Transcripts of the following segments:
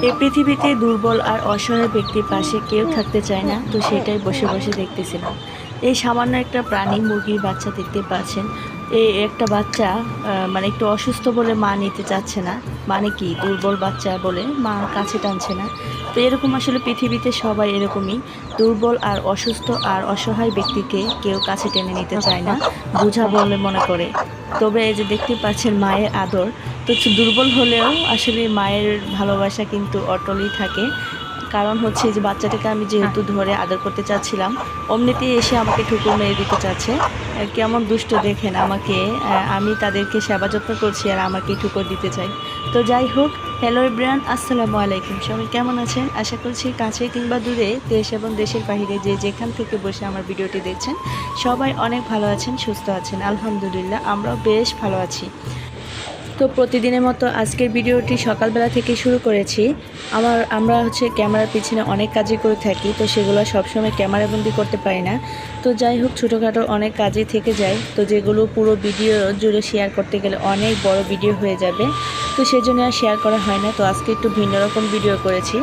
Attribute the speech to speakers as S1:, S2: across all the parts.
S1: এই পৃথিবীতে দুর্বল আর অসহায় ব্যক্তির পাশে কেউ থাকতে চায় না, তো সেটাই বসে বসে দেখতেছিলাম। এই সামান্য একটা প্রাণী মুরগির বাচ্চা দেখতে পাচ্ছেন। এই একটা বাচ্চা মানে একটু অসুস্থ বলে মা নিতে চাচ্ছে না, মানে কি দুর্বল বাচ্চা বলে মা কাছে টানছে না। তো এরকম আসলে পৃথিবীতে সবাই এরকমই, দুর্বল আর অসুস্থ আর অসহায় ব্যক্তিকে কেউ কাছে টেনে নিতে চায় না, বোঝা বলে মনে করে। তবে এই যে দেখতে পাচ্ছেন মায়ের আদর, তো দুর্বল হলেও আসলে মায়ের ভালোবাসা কিন্তু অটলই থাকে। কারণ হচ্ছে যে বাচ্চাটাকে আমি যেহেতু ধরে আদর করতে চাচ্ছিলাম, অমনিতেই এসে আমাকে ঠুকুর মেরে দিতে চাচ্ছে। কেমন দুষ্ট দেখেন আমাকে, আমি তাদেরকে সেবা যত্ন করছি আর আমাকে ঠুকুর দিতে চাই। তো যাই হোক, হ্যালো এভরিওয়ান, আসসালামু আলাইকুম। সবাই কেমন আছেন? আশা করছি কাছে কিংবা দূরে, দেশ এবং দেশের বাইরে যে যেখান থেকে বসে আমার ভিডিওটি দেখছেন সবাই অনেক ভালো আছেন, সুস্থ আছেন। আলহামদুলিল্লাহ, আমরাও বেশ ভালো আছি। তো প্রতিদিনের মতো আজকের ভিডিওটি সকালবেলা থেকে শুরু করেছি। আমরা হচ্ছে ক্যামেরার পিছনে অনেক কাজই করে থাকি, তো সেগুলো সবসময় ক্যামেরাবন্দি করতে পারি না। তো যাই হোক, ছোটোখাটো অনেক কাজই থেকে যায়, তো যেগুলো পুরো ভিডিও জুড়ে শেয়ার করতে গেলে অনেক বড় ভিডিও হয়ে যাবে, তো সেজন্য আর শেয়ার করা হয় না। তো আজকে একটু ভিন্ন রকম ভিডিও করেছি।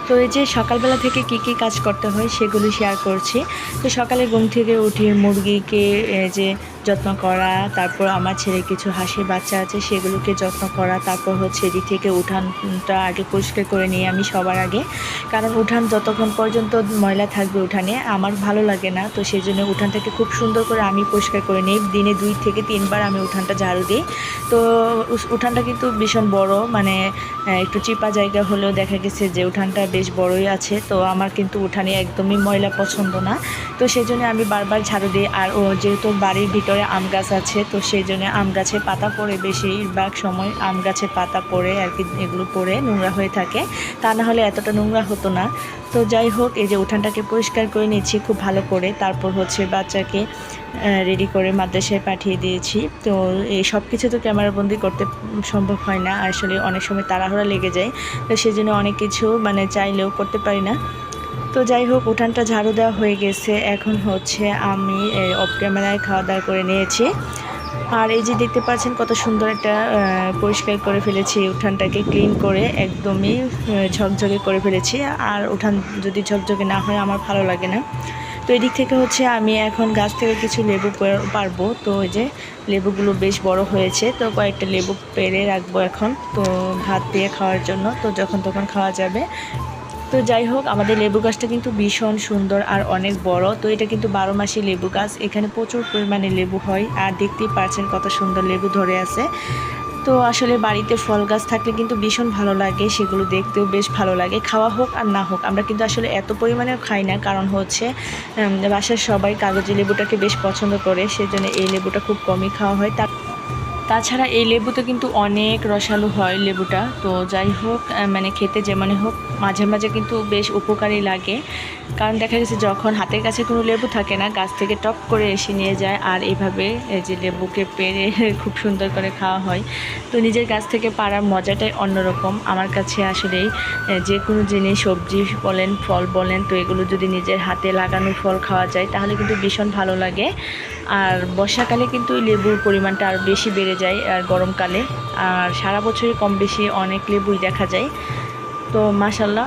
S1: তো এই যে সকালবেলা থেকে কি কি কাজ করতে হয় সেগুলি শেয়ার করছি। তো সকালে ঘুম থেকে উঠে মুরগিকে যে যত্ন করা, তারপর আমার ছেলে কিছু হাঁসের বাচ্চা আছে সেগুলোকে যত্ন করা, তারপর হচ্ছে এদিক থেকে উঠানটা আগে পরিষ্কার করে নিই আমি সবার আগে। কারণ উঠান যতক্ষণ পর্যন্ত ময়লা থাকবে উঠানে আমার ভালো লাগে না, তো সেই জন্য উঠানটাকে খুব সুন্দর করে আমি পরিষ্কার করে নিই। দিনে 2 থেকে 3 বার আমি উঠানটা ঝাড়ু দিই। তো উঠানটা কিন্তু ভীষণ বড়, মানে একটু চিপা জায়গা হলেও দেখা গেছে যে উঠানটা বেশ বড়ই আছে। তো আমার কিন্তু উঠানে একদমই ময়লা পছন্দ না, তো সেই জন্য আমি বারবার ঝাড়ু দিই। আর যেহেতু বাড়ির ভিতরে আম গাছ আছে, তো সেই জন্য আম গাছে পাতা পড়ে, বেশিরভাগ সময় আম গাছে পাতা পড়ে আর কি, এগুলো পড়ে নোংরা হয়ে থাকে, তা না হলে এতটা নোংরা হতো না। তো যাই হোক, এই যে উঠানটাকে পরিষ্কার করে নিচ্ছি খুব ভালো করে। তারপর হচ্ছে বাচ্চাকে রেডি করে মাদ্রাসায় পাঠিয়ে দিয়েছি। তো এই সব কিছু তো ক্যামেরাবন্দি করতে সম্ভব হয় না, আসলে অনেক সময় তাড়াহুড়া লেগে যায়, তো সেই জন্য অনেক কিছু মানে চাইলেও করতে পারি না। তো যাই হোক, উঠানটা ঝাড়ু দেওয়া হয়ে গেছে। এখন হচ্ছে আমি অফ ক্যামেরায় খাওয়া দাওয়া করে নিয়েছি। আর এই যে দেখতে পাচ্ছেন কত সুন্দর একটা পরিষ্কার করে ফেলেছি, উঠানটাকে ক্লিন করে একদমই ঝকঝকে করে ফেলেছি। আর উঠান যদি ঝকঝকে না হয় আমার ভালো লাগে না। তো এদিক থেকে হচ্ছে আমি এখন গাছ থেকে কিছু লেবু পারবো। তো ওই যে লেবুগুলো বেশ বড় হয়েছে, তো কয়েকটা লেবু পেড়ে রাখবো এখন, তো ভাত দিয়ে খাওয়ার জন্য, তো যখন তখন খাওয়া যাবে। তো যাই হোক, আমাদের লেবু গাছটা কিন্তু ভীষণ সুন্দর আর অনেক বড়। তো এটা কিন্তু 12 মাসি লেবু গাছ, এখানে প্রচুর পরিমাণে লেবু হয়। আর দেখতেই পাচ্ছেন কত সুন্দর লেবু ধরে আছে। তো আসলে বাড়িতে ফল গাছ থাকলে কিন্তু ভীষণ ভালো লাগে, সেগুলো দেখতেও বেশ ভালো লাগে। খাওয়া হোক আর না হোক, আমরা কিন্তু আসলে এত পরিমাণেও খাই না, কারণ হচ্ছে বাসার সবাই কাগজি লেবুটাকে বেশ পছন্দ করে, সেজন্য এই লেবুটা খুব কমই খাওয়া হয়। তাছাড়া এই লেবুতে কিন্তু অনেক রসালো হয় লেবুটা। তো যাই হোক, মানে খেতে যেমনই হোক, মাঝে মাঝে কিন্তু বেশ উপকারী লাগে। কারণ দেখা গেছে যখন হাতের কাছে কোনো লেবু থাকে না, গাছ থেকে টপ করে এসে নিয়ে যায়, আর এইভাবে এই যে লেবুকে পেড়ে খুব সুন্দর করে খাওয়া হয়। তো নিজের গাছ থেকে পাড়ার মজাটাই অন্যরকম আমার কাছে। আসলেই যে কোনো জিনিস, সবজি বলেন ফল বলেন, তো এগুলো যদি নিজের হাতে লাগানো ফল খাওয়া যায় তাহলে কিন্তু ভীষণ ভালো লাগে। আর বর্ষাকালে কিন্তু লেবুর পরিমাণটা আরও বেশি বেড়ে যায়, আর গরমকালে। আর সারা বছরই কম বেশি অনেক লেবুই দেখা যায়। তো মাশাল্লাহ,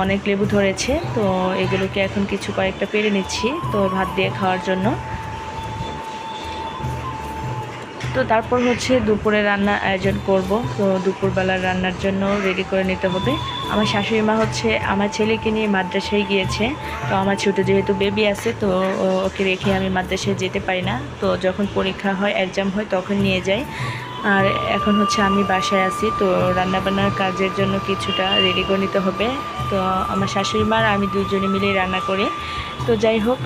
S1: অনেক লেবু ধরেছে। তো এগুলোকে এখন কিছু কয়েকটা পেরে নিচ্ছি, তো ভাত দিয়ে খাওয়ার জন্য। তো তারপর হচ্ছে দুপুরে রান্নার আয়োজন করব। তো দুপুরবেলার রান্নার জন্য রেডি করে নিতে হবে। আমার শাশুড়ি মা হচ্ছে আমার ছেলেকে নিয়ে মাদ্রাসায় গিয়েছে। তো আমার ছোটো যেহেতু বেবি আছে, তো ওকে রেখে আমি মাদ্রাসায় যেতে পারি না। তো যখন পরীক্ষা হয়, এক্সাম হয়, তখন নিয়ে যাই। আর এখন হচ্ছে আমি বাসায় আছি, তো রান্নাবান্নার কাজের জন্য কিছুটা রেডি করে নিতে হবে। তো আমার শাশুড়ি মা আর আমি দুজনে মিলেই রান্না করি। তো যাই হোক,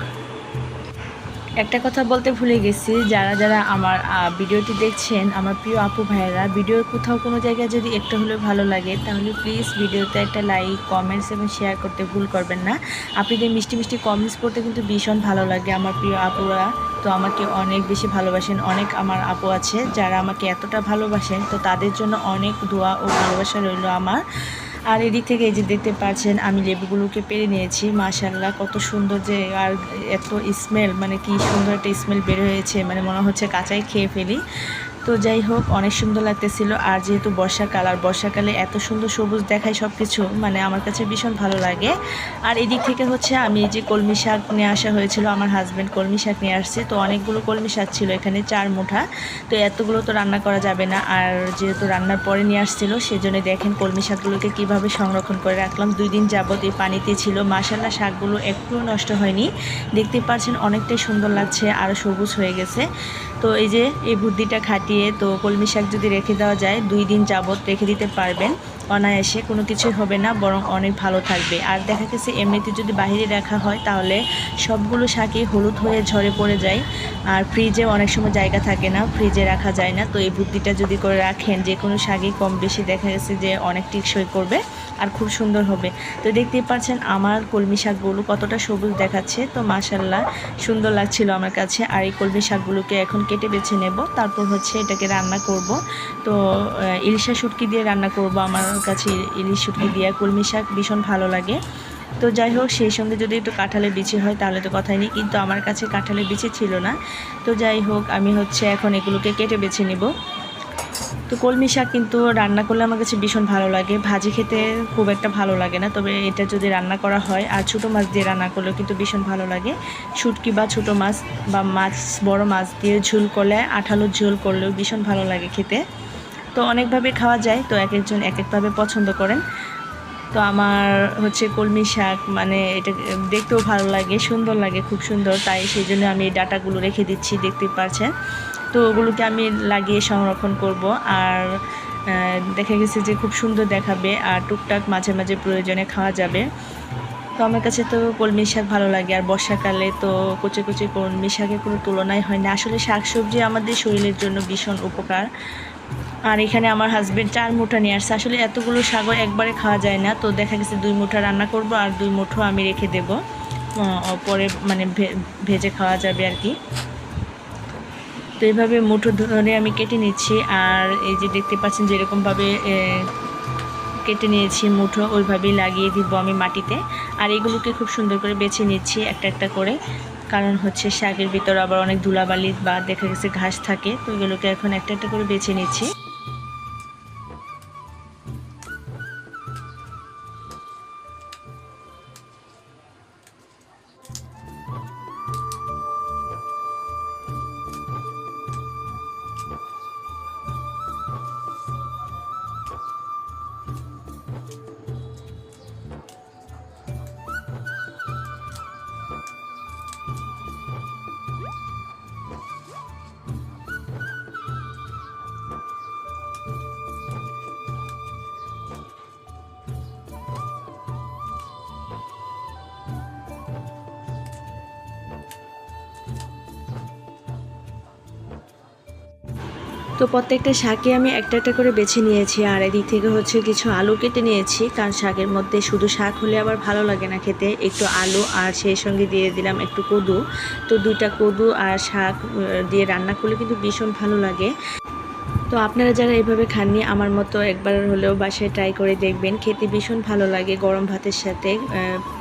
S1: একটা কথা বলতে ভুলে গেছি, যারা যারা আমার ভিডিওটি দেখছেন, আমার প্রিয় আপু ভাইয়েরা, ভিডিওর কোথাও কোনো জায়গায় যদি একটু হলেও ভালো লাগে তাহলে প্লিজ ভিডিওতে একটা লাইক, কমেন্টস এবং শেয়ার করতে ভুল করবেন না। আপনাদের মিষ্টি মিষ্টি কমেন্টস পড়তে কিন্তু ভীষণ ভালো লাগে আমার প্রিয় আপুরা। তো আমাকে অনেক বেশি ভালোবাসেন। অনেক আমার আপু আছে যারা আমাকে এতটা ভালোবাসেন, তো তাদের জন্য অনেক দোয়া ও ভালোবাসা রইল আমার। আর এদিক থেকে এই যে দেখতে পাচ্ছেন আমি লেবুগুলোকে পেরে নিয়েছি। মাশাআল্লাহ, কত সুন্দর যে, আর এত স্মেল, মানে কি সুন্দর একটা স্মেল বের হয়েছে, মানে মনে হচ্ছে কাঁচাই খেয়ে ফেলি। তো যাই হোক, অনেক সুন্দর লাগতেছিল। আর যেহেতু বর্ষাকাল, আর বর্ষাকালে এত সুন্দর সবুজ দেখায় সব কিছু, মানে আমার কাছে ভীষণ ভালো লাগে। আর এদিক থেকে হচ্ছে আমি এই যে কলমি শাক নিয়ে আসা হয়েছিল, আমার হাজব্যান্ড কলমি শাক নিয়ে আসছে। তো অনেকগুলো কলমি শাক ছিল এখানে, 4 মুঠা। তো এতগুলো তো রান্না করা যাবে না, আর যেহেতু রান্নার পরে নিয়ে আসছিল সেজন্য দেখেন কলমি শাকগুলোকে কীভাবে সংরক্ষণ করে রাখলাম। 2 দিন যাবত এই পানিতে ছিল। মাশাআল্লাহ, শাকগুলো একটুও নষ্ট হয়নি। দেখতে পাচ্ছেন অনেকটাই সুন্দর লাগছে, আরও সবুজ হয়ে গেছে। তো এই যে এই বুদ্ধিটা খাটিয়ে তো কলমি শাক যদি রেখে দেওয়া যায়, 2 দিন যাবত রেখে দিতে পারবেন অনায়াসে, কোনো কিছুই হবে না, বরং অনেক ভালো থাকবে। আর দেখা গেছে এমনিতে যদি বাইরে রাখা হয় তাহলে সবগুলো শাকই হলুদ হয়ে ঝরে পড়ে যায়। আর ফ্রিজে অনেক সময় জায়গা থাকে না, ফ্রিজে রাখা যায় না। তো এই বুদ্ধিটা যদি করে রাখেন, যে কোনো শাকই কম বেশি দেখা গেছে যে অনেক টেকসই করবে আর খুব সুন্দর হবে। তো দেখতেই পাচ্ছেন আমার কলমি শাকগুলো কতটা সবুজ দেখাচ্ছে। তো মাশাআল্লাহ, সুন্দর লাগছিল আমার কাছে। আর এই কলমি শাকগুলোকে এখন কেটে বেছে নেব, তারপর হচ্ছে এটাকে রান্না করব। তো ইলিশা শুটকি দিয়ে রান্না করব। আমার কাছে ইলিশ শুটকি দিয়ে কলমি শাক ভীষণ ভালো লাগে। তো যাই হোক, সেই সঙ্গে যদি একটু কাঁঠালের বিচি হয় তাহলে তো কথাই নেই, কিন্তু আমার কাছে কাঁঠালের বিচি ছিল না। তো যাই হোক, আমি হচ্ছে এখন এগুলোকে কেটে বেছে নেব। তো কলমি শাক কিন্তু রান্না করলে আমার কাছে ভীষণ ভালো লাগে, ভাজি খেতে খুব একটা ভালো লাগে না, তবে এটা যদি রান্না করা হয় আর ছোটো মাছ দিয়ে রান্না করলেও কিন্তু ভীষণ ভালো লাগে। শুটকি বা ছোটো মাছ বা মাছ, বড় মাছ দিয়ে ঝোল করলে, আঠালো ঝোল করলেও ভীষণ ভালো লাগে খেতে। তো অনেকভাবে খাওয়া যায়, তো এক একজন এক একভাবে পছন্দ করেন। তো আমার হচ্ছে কলমি শাক, মানে এটা দেখতেও ভালো লাগে, সুন্দর লাগে, খুব সুন্দর, তাই সেই জন্য আমি এই ডাঁটাগুলো রেখে দিচ্ছি, দেখতে পাচ্ছেন। তো ওগুলোকে আমি লাগিয়ে সংরক্ষণ করব। আর দেখা গেছে যে খুব সুন্দর দেখাবে, আর টুকটাক মাঝে মাঝে প্রয়োজনে খাওয়া যাবে। তো আমার কাছে তো কলমি শাক ভালো লাগে। আর বর্ষাকালে তো কচি কচি কলমি শাকের কোনো তুলনাই হয় না। আসলে শাকসবজি আমাদের শরীরের জন্য ভীষণ উপকার। আর এখানে আমার হাজব্যান্ড 4 মুঠা নিয়ে আসছে। আসলে এতগুলো শাক একবারে খাওয়া যায় না, তো দেখা গেছে 2 মুঠা রান্না করব আর 2 মুঠো আমি রেখে দেব, পরে মানে ভেজে খাওয়া যাবে আর কি। তো এইভাবে মুঠো ধরে আমি কেটে নিচ্ছি। আর এই যে দেখতে পাচ্ছেন যেরকমভাবে কেটে নিয়েছি মুঠো, ওইভাবেই লাগিয়ে দিব আমি মাটিতে। আর এগুলোকে খুব সুন্দর করে বেছে নিচ্ছি একটা একটা করে, কারণ হচ্ছে শাকের ভিতর আবার অনেক ধুলাবালি বা দেখা গেছে ঘাস থাকে। তো এগুলোকে এখন একটা একটা করে বেছে নিচ্ছি। তো প্রত্যেকটা শাকে আমি একটা একটা করে বেছে নিয়েছি। আর এদিক থেকে হচ্ছে কিছু আলু কেটে নিয়েছি, কারণ শাকের মধ্যে শুধু শাক হলে আবার ভালো লাগে না খেতে, একটু আলু আর সেই সঙ্গে দিয়ে দিলাম একটু কদু। তো 2টা কদু আর শাক দিয়ে রান্না করলে কিন্তু ভীষণ ভালো লাগে। তো আপনারা যারা এইভাবে খাননি, আমার মতো একবার হলেও বাসায় ট্রাই করে দেখবেন, খেতে ভীষণ ভালো লাগে গরম ভাতের সাথে।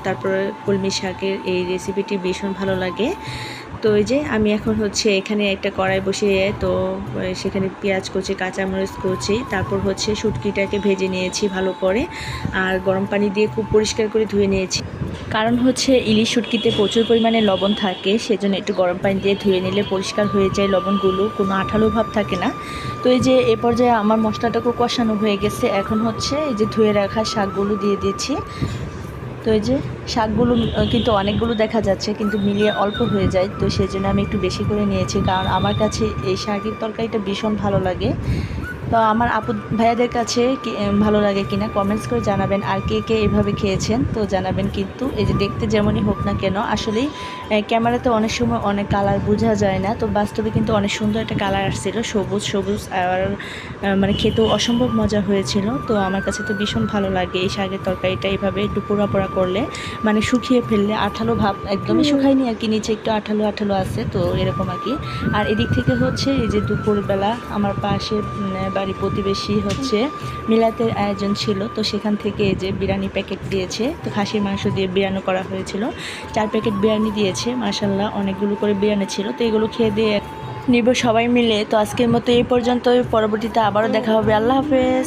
S1: তারপর কলমি শাকের এই রেসিপিটি ভীষণ ভালো লাগে। তো এই যে আমি এখন হচ্ছে এখানে একটা কড়াই বসিয়ে, তো সেখানে পেঁয়াজ কুচি, কাঁচামরিচ কুচি, তারপর হচ্ছে শুটকিটাকে ভেজে নিয়েছি ভালো করে। আর গরম পানি দিয়ে খুব পরিষ্কার করে ধুয়ে নিয়েছি, কারণ হচ্ছে ইলিশ শুটকিতে প্রচুর পরিমাণে লবণ থাকে, সেজন্য একটু গরম পানি দিয়ে ধুয়ে নিলে পরিষ্কার হয়ে যায় লবণগুলো, কোনো আঠালো ভাব থাকে না। তো এই যে এ পর্যায়ে আমার মশলাটাকে কষানো হয়ে গেছে। এখন হচ্ছে এই যে ধুয়ে রাখা শাকগুলো দিয়ে দিচ্ছি। তো এই যে শাকগুলো কিন্তু অনেকগুলো দেখা যাচ্ছে, কিন্তু মিলিয়ে অল্প হয়ে যায়, তো সেই জন্য আমি একটু বেশি করে নিয়েছি, কারণ আমার কাছে এই শাকের তরকারিটা ভীষণ ভালো লাগে। তো আমার আপু ভাইয়াদের কাছে ভালো লাগে কিনা কমেন্টস করে জানাবেন। আর কে কে এভাবে খেয়েছেন তো জানাবেন। কিন্তু এই যে দেখতে যেমনই হোক না কেন, আসলেই ক্যামেরাতে অনেক সময় অনেক কালার বোঝা যায় না, তো বাস্তবে কিন্তু অনেক সুন্দর একটা কালার আসছিল, সবুজ সবুজ। আর মানে খেতেও অসম্ভব মজা হয়েছিল। তো আমার কাছে তো ভীষণ ভালো লাগে এই শাকের তরকারিটা এইভাবে একটু পোড়া পোড়া করলে, মানে শুকিয়ে ফেললে, আঠালো ভাব একদমই শুকায়নি আর কি, নিচে একটু আঠালো আঠালো আছে, তো এরকম আর কি। আর এদিক থেকে হচ্ছে এই যে দুপুরবেলা আমার পাশে বাড়ি প্রতিবেশী হচ্ছে মিলাতের আয়োজন ছিল, তো সেখান থেকে এই যে বিরিয়ানি প্যাকেট দিয়েছে। তো খাসির মাংস দিয়ে বিরিয়ানি করা হয়েছিল, 4 প্যাকেট বিরিয়ানি দিয়েছে। মাশাআল্লাহ, অনেকগুলো করে বিরিয়ানি ছিল। তো এগুলো খেয়ে দিয়ে নিব সবাই মিলে। তো আজকের মতো এই পর্যন্ত, পরবর্তীতে আবারও দেখা হবে। আল্লাহ হাফেজ।